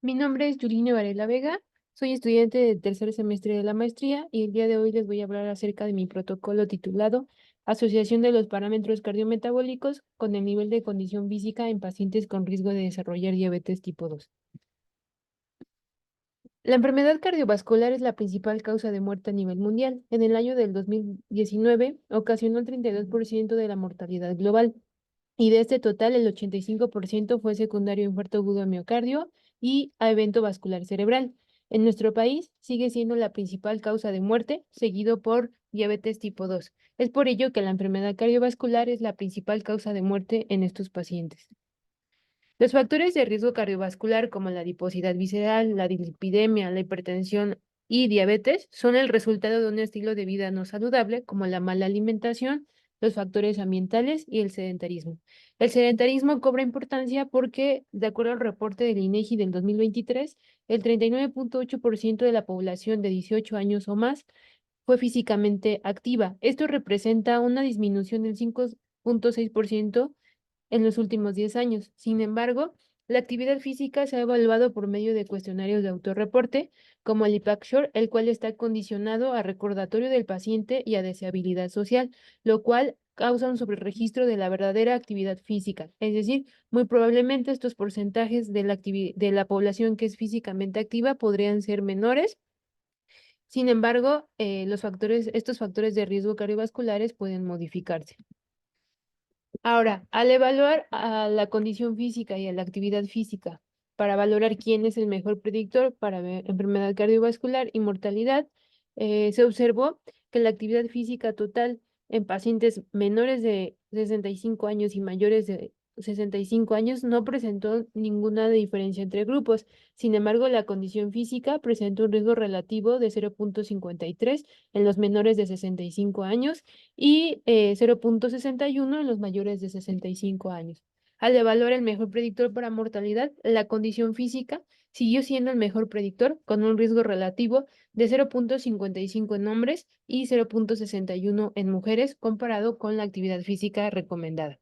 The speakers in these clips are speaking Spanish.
Mi nombre es Yuline Varela Vega, soy estudiante del tercer semestre de la maestría y el día de hoy les voy a hablar acerca de mi protocolo titulado Asociación de los parámetros cardiometabólicos con el nivel de condición física en pacientes con riesgo de desarrollar diabetes tipo 2. La enfermedad cardiovascular es la principal causa de muerte a nivel mundial. En el año del 2019 ocasionó el 32% de la mortalidad global. Y de este total, el 85% fue secundario a infarto agudo de miocardio y a evento vascular cerebral. En nuestro país sigue siendo la principal causa de muerte, seguido por diabetes tipo 2. Es por ello que la enfermedad cardiovascular es la principal causa de muerte en estos pacientes. Los factores de riesgo cardiovascular como la adiposidad visceral, la dislipidemia, la hipertensión y diabetes son el resultado de un estilo de vida no saludable como la mala alimentación, los factores ambientales y el sedentarismo. El sedentarismo cobra importancia porque, de acuerdo al reporte del INEGI del 2023, el 39.8% de la población de 18 años o más fue físicamente activa. Esto representa una disminución del 5.6% en los últimos 10 años. Sin embargo, la actividad física se ha evaluado por medio de cuestionarios de autorreporte, como el IPAC-SHORE, el cual está condicionado a recordatorio del paciente y a deseabilidad social, lo cual causa un sobreregistro de la verdadera actividad física. Es decir, muy probablemente estos porcentajes de de la población que es físicamente activa podrían ser menores. Sin embargo, estos factores de riesgo cardiovasculares pueden modificarse. Ahora, al evaluar a la condición física y a la actividad física para valorar quién es el mejor predictor para enfermedad cardiovascular y mortalidad, se observó que la actividad física total en pacientes menores de 65 años y mayores de 65 años no presentó ninguna diferencia entre grupos. Sin embargo, la condición física presentó un riesgo relativo de 0.53 en los menores de 65 años y 0.61 en los mayores de 65 años. Al evaluar el mejor predictor para mortalidad, la condición física siguió siendo el mejor predictor con un riesgo relativo de 0.55 en hombres y 0.61 en mujeres comparado con la actividad física recomendada.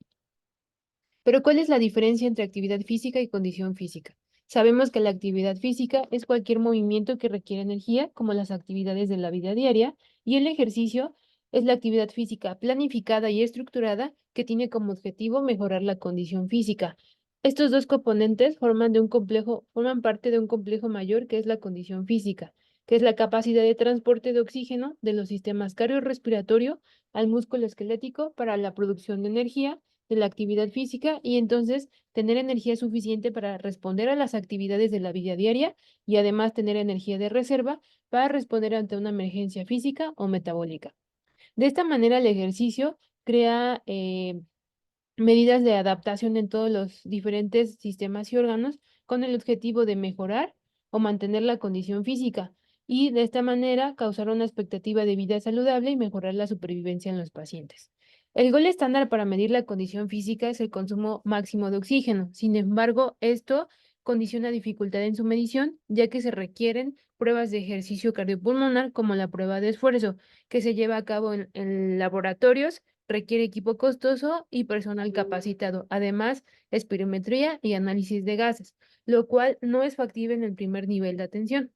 Pero ¿cuál es la diferencia entre actividad física y condición física? Sabemos que la actividad física es cualquier movimiento que requiere energía, como las actividades de la vida diaria, y el ejercicio es la actividad física planificada y estructurada que tiene como objetivo mejorar la condición física. Estos dos componentes forman parte de un complejo mayor que es la condición física, que es la capacidad de transporte de oxígeno de los sistemas cardiorrespiratorio al músculo esquelético para la producción de energía de la actividad física y entonces tener energía suficiente para responder a las actividades de la vida diaria y además tener energía de reserva para responder ante una emergencia física o metabólica. De esta manera, el ejercicio crea medidas de adaptación en todos los diferentes sistemas y órganos con el objetivo de mejorar o mantener la condición física y de esta manera causar una expectativa de vida saludable y mejorar la supervivencia en los pacientes. El gol estándar para medir la condición física es el consumo máximo de oxígeno. Sin embargo, esto condiciona dificultad en su medición, ya que se requieren pruebas de ejercicio cardiopulmonar como la prueba de esfuerzo, que se lleva a cabo en laboratorios, requiere equipo costoso y personal capacitado, además espirometría y análisis de gases, lo cual no es factible en el primer nivel de atención.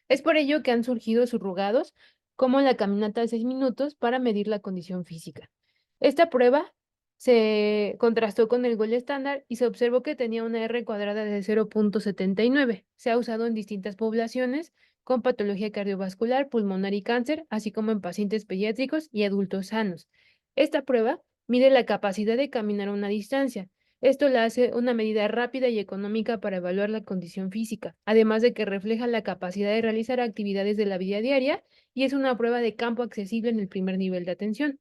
Es por ello que han surgido subrogados como la caminata de 6 minutos para medir la condición física. Esta prueba se contrastó con el gol estándar y se observó que tenía una R cuadrada de 0.79. Se ha usado en distintas poblaciones con patología cardiovascular, pulmonar y cáncer, así como en pacientes pediátricos y adultos sanos. Esta prueba mide la capacidad de caminar a una distancia. Esto la hace una medida rápida y económica para evaluar la condición física, además de que refleja la capacidad de realizar actividades de la vida diaria y es una prueba de campo accesible en el primer nivel de atención.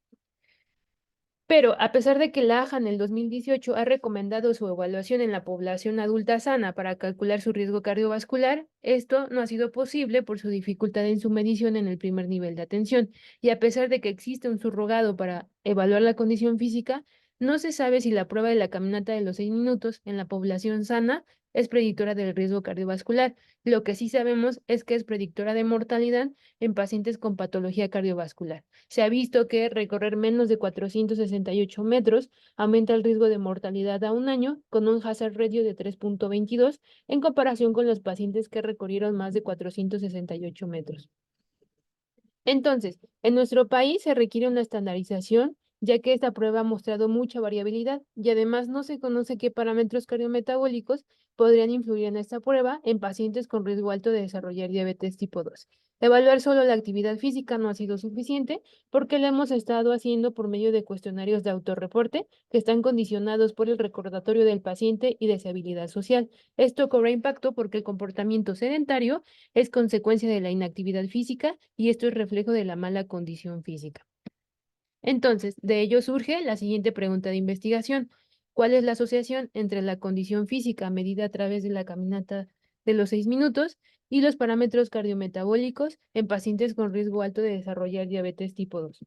Pero a pesar de que la AJA en el 2018 ha recomendado su evaluación en la población adulta sana para calcular su riesgo cardiovascular, esto no ha sido posible por su dificultad en su medición en el primer nivel de atención. Y a pesar de que existe un subrogado para evaluar la condición física, No se sabe si la prueba de la caminata de los 6 minutos en la población sana es predictora del riesgo cardiovascular. Lo que sí sabemos es que es predictora de mortalidad en pacientes con patología cardiovascular. Se ha visto que recorrer menos de 468 metros aumenta el riesgo de mortalidad a un año con un hazard ratio de 3.22 en comparación con los pacientes que recorrieron más de 468 metros. Entonces, en nuestro país se requiere una estandarización, ya que esta prueba ha mostrado mucha variabilidad y además no se conoce qué parámetros cardiometabólicos podrían influir en esta prueba en pacientes con riesgo alto de desarrollar diabetes tipo 2. Evaluar solo la actividad física no ha sido suficiente porque lo hemos estado haciendo por medio de cuestionarios de autorreporte que están condicionados por el recordatorio del paciente y deshabilidad social. Esto cobra impacto porque el comportamiento sedentario es consecuencia de la inactividad física y esto es reflejo de la mala condición física. Entonces, de ello surge la siguiente pregunta de investigación. ¿Cuál es la asociación entre la condición física medida a través de la caminata de los 6 minutos y los parámetros cardiometabólicos en pacientes con riesgo alto de desarrollar diabetes tipo 2?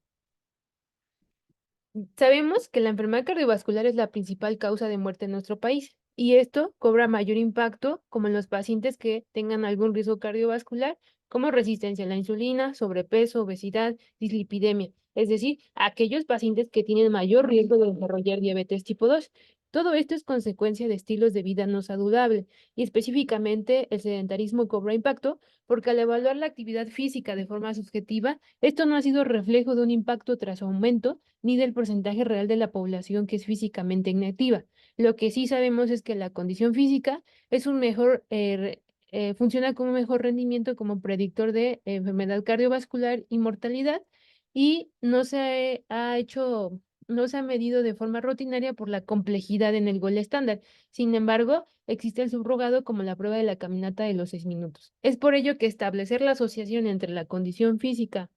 Sabemos que la enfermedad cardiovascular es la principal causa de muerte en nuestro país y esto cobra mayor impacto como en los pacientes que tengan algún riesgo cardiovascular, como resistencia a la insulina, sobrepeso, obesidad, dislipidemia, es decir, aquellos pacientes que tienen mayor riesgo de desarrollar diabetes tipo 2. Todo esto es consecuencia de estilos de vida no saludable y específicamente el sedentarismo cobra impacto porque al evaluar la actividad física de forma subjetiva, esto no ha sido reflejo de un impacto tras aumento ni del porcentaje real de la población que es físicamente inactiva. Lo que sí sabemos es que la condición física es un mejor, funciona como un mejor rendimiento como predictor de enfermedad cardiovascular y mortalidad y no se ha medido de forma rutinaria por la complejidad en el gol estándar. Sin embargo, existe el subrogado como la prueba de la caminata de los 6 minutos. Es por ello que establecer la asociación entre la condición física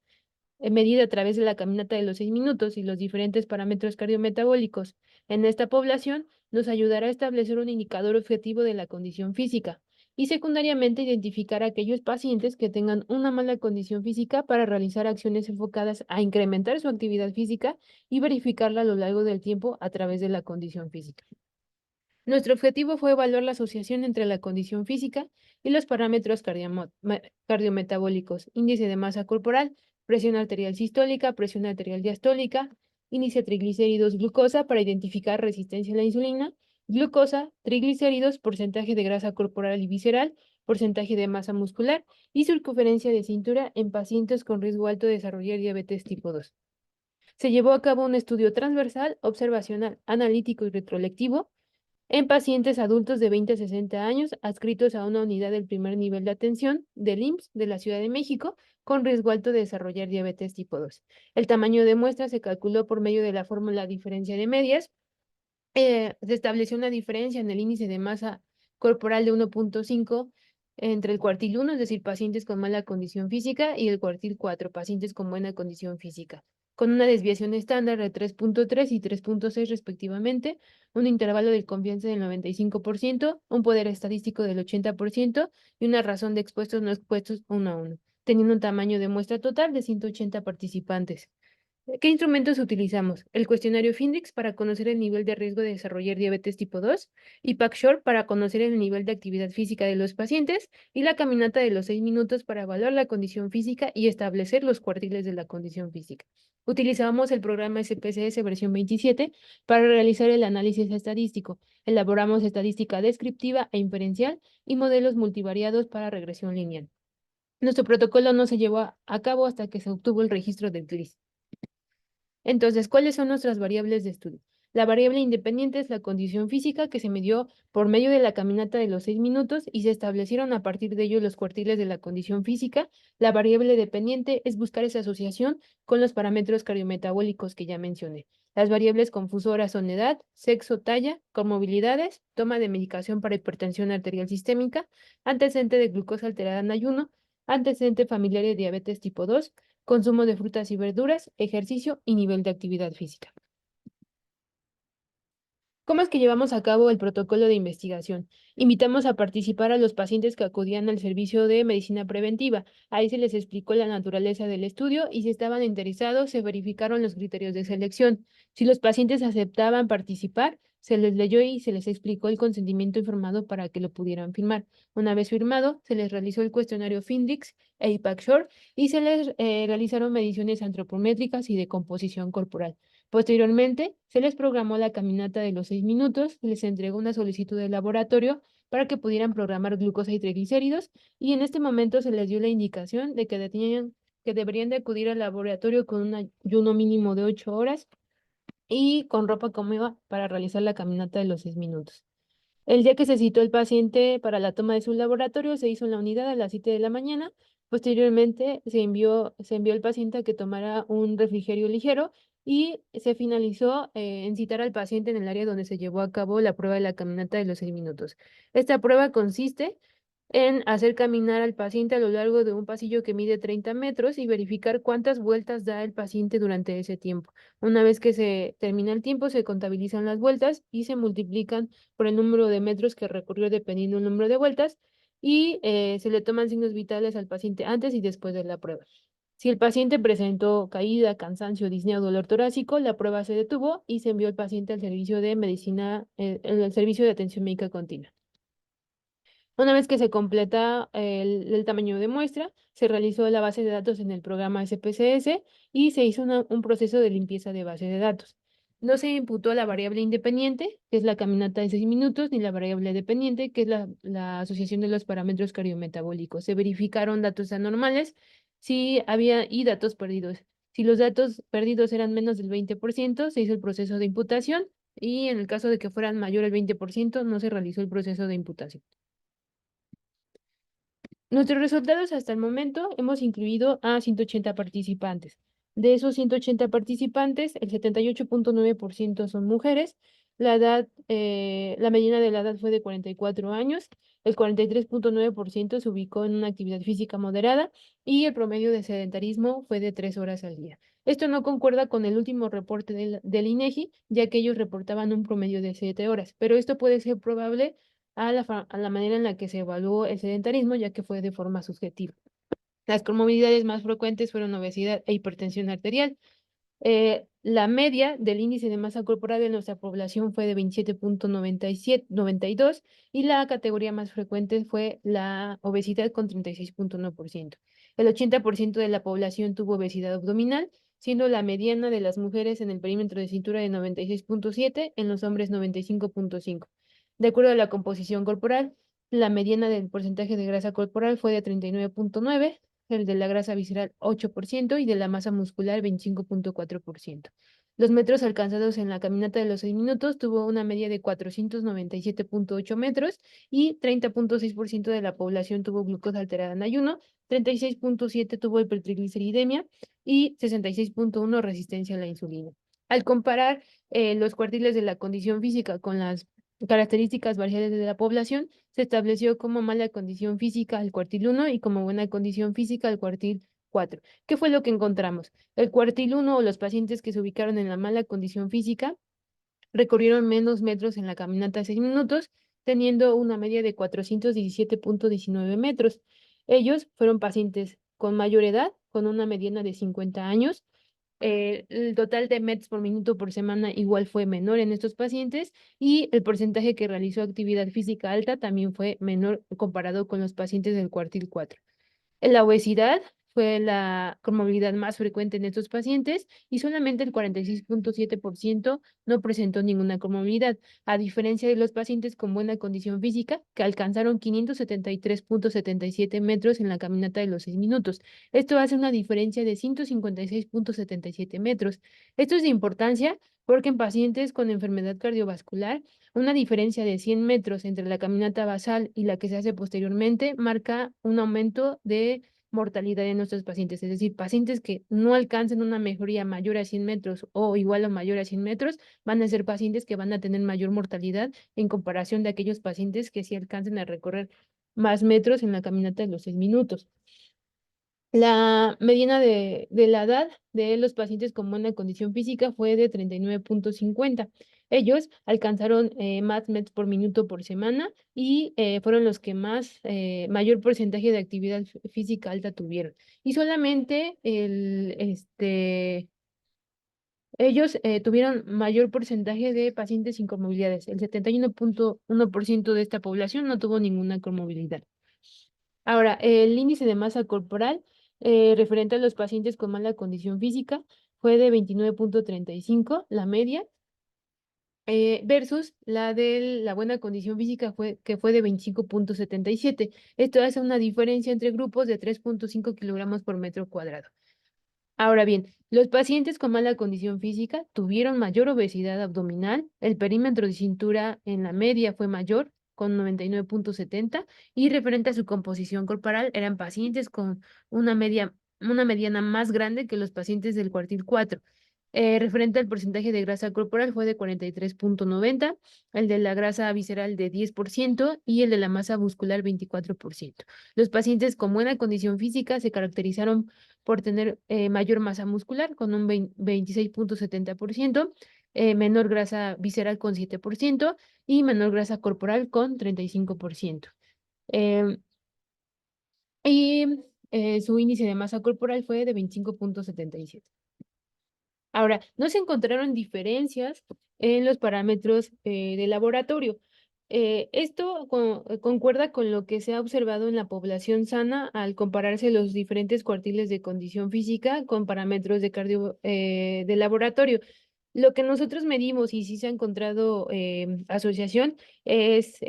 medida a través de la caminata de los 6 minutos y los diferentes parámetros cardiometabólicos en esta población nos ayudará a establecer un indicador objetivo de la condición física y secundariamente identificar a aquellos pacientes que tengan una mala condición física para realizar acciones enfocadas a incrementar su actividad física y verificarla a lo largo del tiempo a través de la condición física. Nuestro objetivo fue evaluar la asociación entre la condición física y los parámetros cardiometabólicos, índice de masa corporal, presión arterial sistólica, presión arterial diastólica, índice de triglicéridos, glucosa para identificar resistencia a la insulina, glucosa, triglicéridos, porcentaje de grasa corporal y visceral, porcentaje de masa muscular y circunferencia de cintura en pacientes con riesgo alto de desarrollar diabetes tipo 2. Se llevó a cabo un estudio transversal, observacional, analítico y retrolectivo en pacientes adultos de 20 a 60 años adscritos a una unidad del primer nivel de atención del IMSS de la Ciudad de México con riesgo alto de desarrollar diabetes tipo 2. El tamaño de muestra se calculó por medio de la fórmula diferencia de medias. Se estableció una diferencia en el índice de masa corporal de 1.5 entre el cuartil 1, es decir, pacientes con mala condición física, y el cuartil 4, pacientes con buena condición física, con una desviación estándar de 3.3 y 3.6 respectivamente, un intervalo de confianza del 95%, un poder estadístico del 80% y una razón de expuestos no expuestos 1 a 1, teniendo un tamaño de muestra total de 180 participantes. ¿Qué instrumentos utilizamos? El cuestionario Findrix para conocer el nivel de riesgo de desarrollar diabetes tipo 2 y PAC-Short para conocer el nivel de actividad física de los pacientes y la caminata de los 6 minutos para evaluar la condición física y establecer los cuartiles de la condición física. Utilizamos el programa SPSS versión 27 para realizar el análisis estadístico. Elaboramos estadística descriptiva e inferencial y modelos multivariados para regresión lineal. Nuestro protocolo no se llevó a cabo hasta que se obtuvo el registro del CLIS. Entonces, ¿cuáles son nuestras variables de estudio? La variable independiente es la condición física que se midió por medio de la caminata de los 6 minutos y se establecieron a partir de ello los cuartiles de la condición física. La variable dependiente es buscar esa asociación con los parámetros cardiometabólicos que ya mencioné. Las variables confusoras son edad, sexo, talla, comorbilidades, toma de medicación para hipertensión arterial sistémica, antecedente de glucosa alterada en ayuno, antecedente familiar de diabetes tipo 2, consumo de frutas y verduras, ejercicio y nivel de actividad física. ¿Cómo es que llevamos a cabo el protocolo de investigación? Invitamos a participar a los pacientes que acudían al servicio de medicina preventiva. Ahí se les explicó la naturaleza del estudio y si estaban interesados, se verificaron los criterios de selección. Si los pacientes aceptaban participar, se les leyó y se les explicó el consentimiento informado para que lo pudieran firmar. Una vez firmado, se les realizó el cuestionario FINDIX e IPAC-SHORT y se les realizaron mediciones antropométricas y de composición corporal. Posteriormente, se les programó la caminata de los 6 minutos, se les entregó una solicitud de laboratorio para que pudieran programar glucosa y triglicéridos, y en este momento se les dio la indicación de que deberían de acudir al laboratorio con un ayuno mínimo de 8 horas y con ropa cómoda para realizar la caminata de los 6 minutos. El día que se citó el paciente para la toma de su laboratorio, se hizo en la unidad a las 7 de la mañana. Posteriormente, se envió el paciente a que tomara un refrigerio ligero y se finalizó en citar al paciente en el área donde se llevó a cabo la prueba de la caminata de los 6 minutos. Esta prueba consiste en hacer caminar al paciente a lo largo de un pasillo que mide 30 metros y verificar cuántas vueltas da el paciente durante ese tiempo. Una vez que se termina el tiempo, se contabilizan las vueltas y se multiplican por el número de metros que recorrió dependiendo del número de vueltas y se le toman signos vitales al paciente antes y después de la prueba. Si el paciente presentó caída, cansancio, disnea o dolor torácico, la prueba se detuvo y se envió al paciente al servicio de medicina, el servicio de atención médica continua. Una vez que se completa el tamaño de muestra, se realizó la base de datos en el programa SPSS y se hizo un proceso de limpieza de base de datos. No se imputó la variable independiente, que es la caminata de 6 minutos, ni la variable dependiente, que es la asociación de los parámetros cardiometabólicos. Se verificaron datos anormales y datos perdidos. Si los datos perdidos eran menos del 20%, se hizo el proceso de imputación y en el caso de que fueran mayor al 20%, no se realizó el proceso de imputación. Nuestros resultados hasta el momento hemos incluido a 180 participantes. De esos 180 participantes, el 78.9% son mujeres. La mediana de la edad fue de 44 años. El 43.9% se ubicó en una actividad física moderada y el promedio de sedentarismo fue de 3 horas al día. Esto no concuerda con el último reporte del INEGI, ya que ellos reportaban un promedio de 7 horas, pero esto puede ser probable a la manera en la que se evaluó el sedentarismo, ya que fue de forma subjetiva. Las comorbilidades más frecuentes fueron obesidad e hipertensión arterial. La media del índice de masa corporal de nuestra población fue de 27.92 y la categoría más frecuente fue la obesidad con 36.1%. El 80% de la población tuvo obesidad abdominal, siendo la mediana de las mujeres en el perímetro de cintura de 96.7, en los hombres 95.5. De acuerdo a la composición corporal, la mediana del porcentaje de grasa corporal fue de 39.9, el de la grasa visceral 8% y de la masa muscular 25.4%. Los metros alcanzados en la caminata de los 6 minutos tuvo una media de 497.8 metros y 30.6% de la población tuvo glucosa alterada en ayuno, 36.7 tuvo hipertrigliceridemia y 66.1 resistencia a la insulina. Al comparar los cuartiles de la condición física con las características variables de la población, se estableció como mala condición física al cuartil 1 y como buena condición física al cuartil 4. ¿Qué fue lo que encontramos? El cuartil 1 o los pacientes que se ubicaron en la mala condición física recorrieron menos metros en la caminata de 6 minutos, teniendo una media de 417.19 metros. Ellos fueron pacientes con mayor edad, con una mediana de 50 años, el total de METs por minuto por semana igual fue menor en estos pacientes y el porcentaje que realizó actividad física alta también fue menor comparado con los pacientes del cuartil 4. La obesidad fue la comorbilidad más frecuente en estos pacientes y solamente el 46.7% no presentó ninguna comorbilidad, a diferencia de los pacientes con buena condición física que alcanzaron 573.77 metros en la caminata de los 6 minutos. Esto hace una diferencia de 156.77 metros. Esto es de importancia porque en pacientes con enfermedad cardiovascular, una diferencia de 100 metros entre la caminata basal y la que se hace posteriormente marca un aumento de mortalidad en nuestros pacientes, es decir, pacientes que no alcancen una mejoría mayor a 100 metros o igual o mayor a 100 metros, van a ser pacientes que van a tener mayor mortalidad en comparación de aquellos pacientes que sí alcancen a recorrer más metros en la caminata de los 6 minutos. La mediana de la edad de los pacientes con buena condición física fue de 39.50. Ellos alcanzaron más metros por minuto por semana y fueron los que mayor porcentaje de actividad física alta tuvieron. Y solamente ellos tuvieron mayor porcentaje de pacientes sin comorbilidades. El 71.1% de esta población no tuvo ninguna comorbilidad. Ahora, el índice de masa corporal referente a los pacientes con mala condición física fue de 29.35, la media, versus la de la buena condición física que fue de 25.77. Esto hace una diferencia entre grupos de 3.5 kilogramos por metro cuadrado. Ahora bien, los pacientes con mala condición física tuvieron mayor obesidad abdominal, el perímetro de cintura en la media fue mayor, con 99.70, y referente a su composición corporal, eran pacientes con una mediana más grande que los pacientes del cuartil 4. Referente al porcentaje de grasa corporal fue de 43.90, el de la grasa visceral de 10% y el de la masa muscular 24%. Los pacientes con buena condición física se caracterizaron por tener mayor masa muscular con un 26.70%, menor grasa visceral con 7% y menor grasa corporal con 35%. Em, y su índice de masa corporal fue de 25.77. Ahora, no se encontraron diferencias en los parámetros de laboratorio. Esto concuerda con lo que se ha observado en la población sana al compararse los diferentes cuartiles de condición física con parámetros de laboratorio. Lo que nosotros medimos y sí se ha encontrado asociación es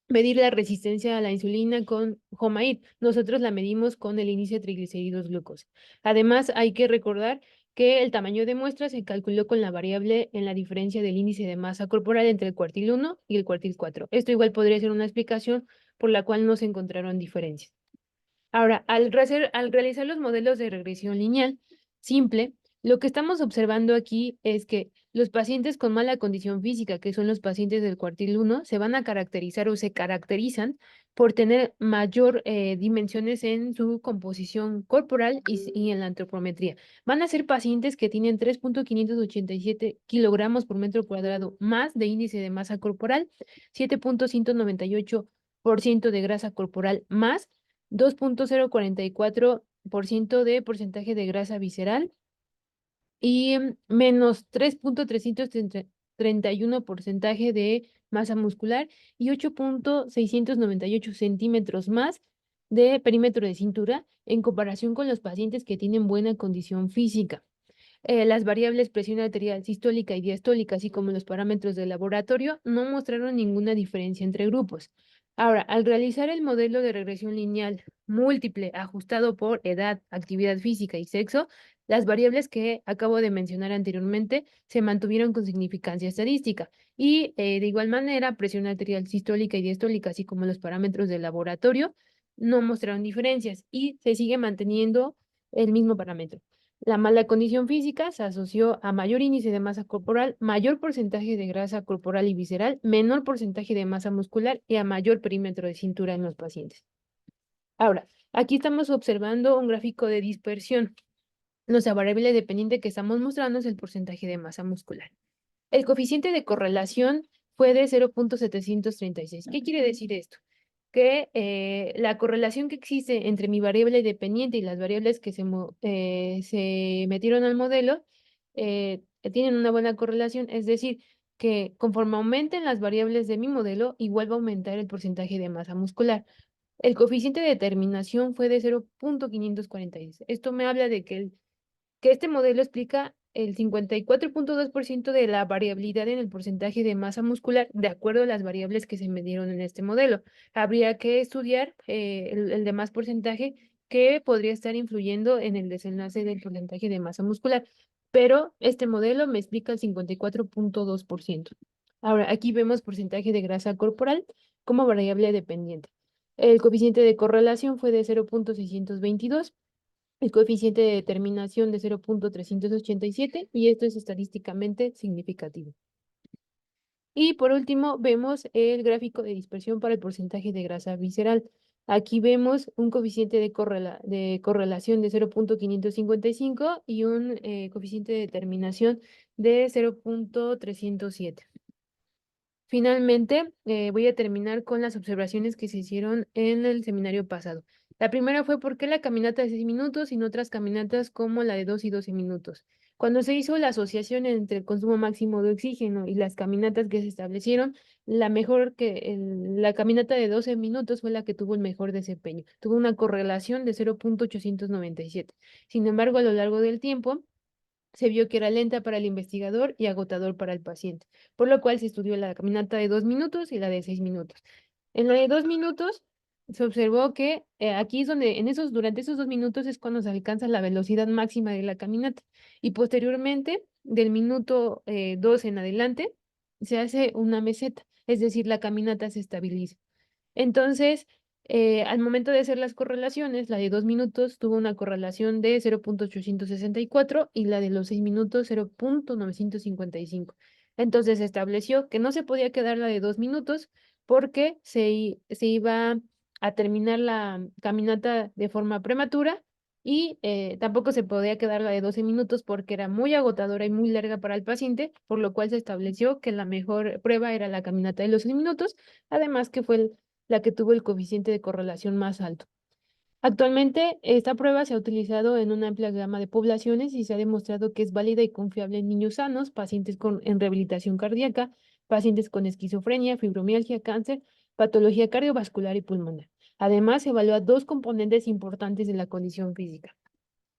medir la resistencia a la insulina con HOMA-IR. Nosotros la medimos con el índice de triglicéridos glucosa. Además, hay que recordar que el tamaño de muestra se calculó con la variable en la diferencia del índice de masa corporal entre el cuartil 1 y el cuartil 4. Esto igual podría ser una explicación por la cual no se encontraron diferencias. Ahora, al realizar los modelos de regresión lineal simple, lo que estamos observando aquí es que los pacientes con mala condición física, que son los pacientes del cuartil 1, se van a caracterizar o se caracterizan por tener mayor dimensiones en su composición corporal y en la antropometría. Van a ser pacientes que tienen 3.587 kilogramos por metro cuadrado más de índice de masa corporal, 7.198% de grasa corporal más 2.044% de porcentaje de grasa visceral y menos 3.331 porcentaje de masa muscular y 8.698 centímetros más de perímetro de cintura en comparación con los pacientes que tienen buena condición física. Las variables presión arterial sistólica y diastólica, así como los parámetros de laboratorio, no mostraron ninguna diferencia entre grupos. Ahora, al realizar el modelo de regresión lineal múltiple ajustado por edad, actividad física y sexo, las variables que acabo de mencionar anteriormente se mantuvieron con significancia estadística y de igual manera presión arterial sistólica y diastólica, así como los parámetros de laboratorio, no mostraron diferencias y se sigue manteniendo el mismo parámetro. La mala condición física se asoció a mayor índice de masa corporal, mayor porcentaje de grasa corporal y visceral, menor porcentaje de masa muscular y a mayor perímetro de cintura en los pacientes. Ahora, aquí estamos observando un gráfico de dispersión. Nuestra variable dependiente que estamos mostrando es el porcentaje de masa muscular. El coeficiente de correlación fue de 0.736. ¿Qué quiere decir esto? Que la correlación que existe entre mi variable dependiente y las variables que se metieron al modelo tienen una buena correlación, es decir, que conforme aumenten las variables de mi modelo, igual va a aumentar el porcentaje de masa muscular. El coeficiente de determinación fue de 0.546. Esto me habla de que este modelo explica el 54.2% de la variabilidad en el porcentaje de masa muscular de acuerdo a las variables que se midieron en este modelo. Habría que estudiar el demás porcentaje que podría estar influyendo en el desenlace del porcentaje de masa muscular, pero este modelo me explica el 54.2%. Ahora, aquí vemos porcentaje de grasa corporal como variable dependiente. El coeficiente de correlación fue de 0.622, el coeficiente de determinación de 0.387 y esto es estadísticamente significativo. Y por último, vemos el gráfico de dispersión para el porcentaje de grasa visceral. Aquí vemos un coeficiente de correlación de 0,555 y un coeficiente de determinación de 0,307. Finalmente, voy a terminar con las observaciones que se hicieron en el seminario pasado. La primera fue por qué la caminata de 6 minutos y no otras caminatas como la de 2 y 12 minutos. Cuando se hizo la asociación entre el consumo máximo de oxígeno y las caminatas que se establecieron, la caminata de 12 minutos fue la que tuvo el mejor desempeño. Tuvo una correlación de 0,897. Sin embargo, a lo largo del tiempo, se vio que era lenta para el investigador y agotador para el paciente, por lo cual se estudió la caminata de 2 minutos y la de 6 minutos. En la de 2 minutos se observó que aquí es donde, durante esos 2 minutos es cuando se alcanza la velocidad máxima de la caminata y posteriormente, del minuto 2 en adelante, se hace una meseta, es decir, la caminata se estabiliza. Entonces, al momento de hacer las correlaciones, la de 2 minutos tuvo una correlación de 0,864 y la de los 6 minutos 0,955. Entonces se estableció que no se podía quedar la de 2 minutos porque se iba a terminar la caminata de forma prematura y tampoco se podía quedar la de 12 minutos porque era muy agotadora y muy larga para el paciente, por lo cual se estableció que la mejor prueba era la caminata de los 6 minutos, además que fue la que tuvo el coeficiente de correlación más alto. Actualmente, esta prueba se ha utilizado en una amplia gama de poblaciones y se ha demostrado que es válida y confiable en niños sanos, pacientes en rehabilitación cardíaca, pacientes con esquizofrenia, fibromialgia, cáncer, patología cardiovascular y pulmonar. Además, evalúa dos componentes importantes de la condición física: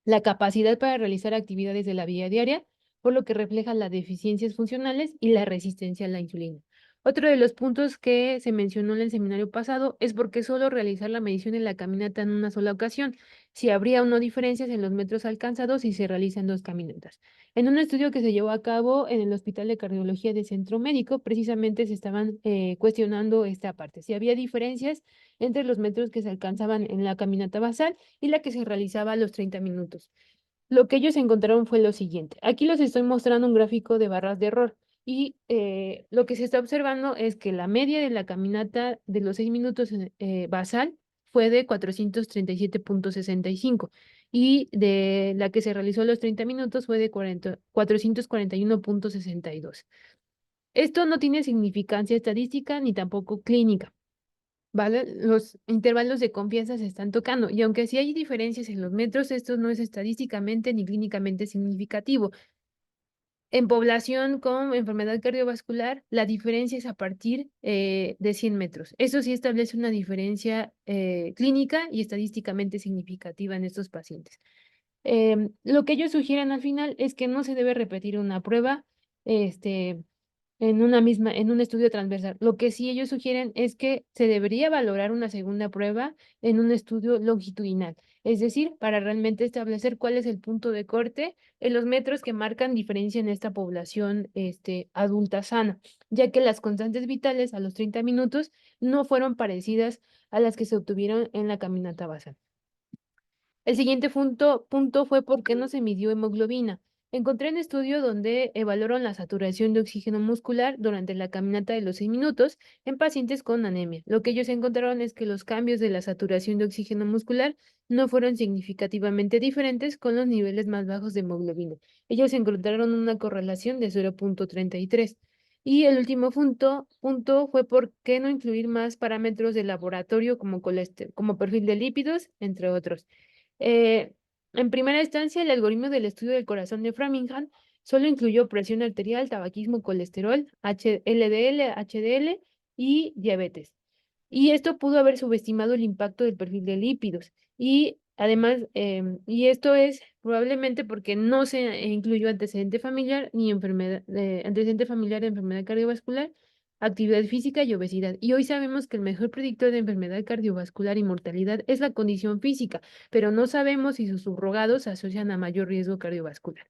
la capacidad para realizar actividades de la vida diaria, por lo que refleja las deficiencias funcionales y la resistencia a la insulina. Otro de los puntos que se mencionó en el seminario pasado es por qué solo realizar la medición en la caminata en una sola ocasión, si habría o no diferencias en los metros alcanzados si se realizan dos caminatas. En un estudio que se llevó a cabo en el Hospital de Cardiología de Centro Médico, precisamente se estaban cuestionando esta parte, si había diferencias entre los metros que se alcanzaban en la caminata basal y la que se realizaba a los 30 minutos. Lo que ellos encontraron fue lo siguiente. Aquí les estoy mostrando un gráfico de barras de error y lo que se está observando es que la media de la caminata de los 6 minutos basal fue de 437,65 y de la que se realizó a los 30 minutos fue de 441,62. Esto no tiene significancia estadística ni tampoco clínica. ¿Vale? Los intervalos de confianza se están tocando y aunque sí hay diferencias en los metros, esto no es estadísticamente ni clínicamente significativo. En población con enfermedad cardiovascular, la diferencia es a partir de 100 metros. Eso sí establece una diferencia clínica y estadísticamente significativa en estos pacientes. Lo que ellos sugieren al final es que no se debe repetir una prueba, este, en un estudio transversal. Lo que sí ellos sugieren es que se debería valorar una segunda prueba en un estudio longitudinal, es decir, para realmente establecer cuál es el punto de corte en los metros que marcan diferencia en esta población, adulta sana, ya que las constantes vitales a los 30 minutos no fueron parecidas a las que se obtuvieron en la caminata basal. El siguiente punto fue por qué no se midió hemoglobina. Encontré un estudio donde evaluaron la saturación de oxígeno muscular durante la caminata de los 6 minutos en pacientes con anemia. Lo que ellos encontraron es que los cambios de la saturación de oxígeno muscular no fueron significativamente diferentes con los niveles más bajos de hemoglobina. Ellos encontraron una correlación de 0,33. Y el último punto fue por qué no incluir más parámetros de laboratorio como perfil de lípidos, entre otros. Eh, en primera instancia, el algoritmo del estudio del corazón de Framingham solo incluyó presión arterial, tabaquismo, colesterol, LDL, HDL y diabetes. Y esto pudo haber subestimado el impacto del perfil de lípidos. Y además, y esto es probablemente porque no se incluyó antecedente familiar ni antecedente familiar de enfermedad cardiovascular, actividad física y obesidad. Y hoy sabemos que el mejor predictor de enfermedad cardiovascular y mortalidad es la condición física, pero no sabemos si sus subrogados se asocian a mayor riesgo cardiovascular.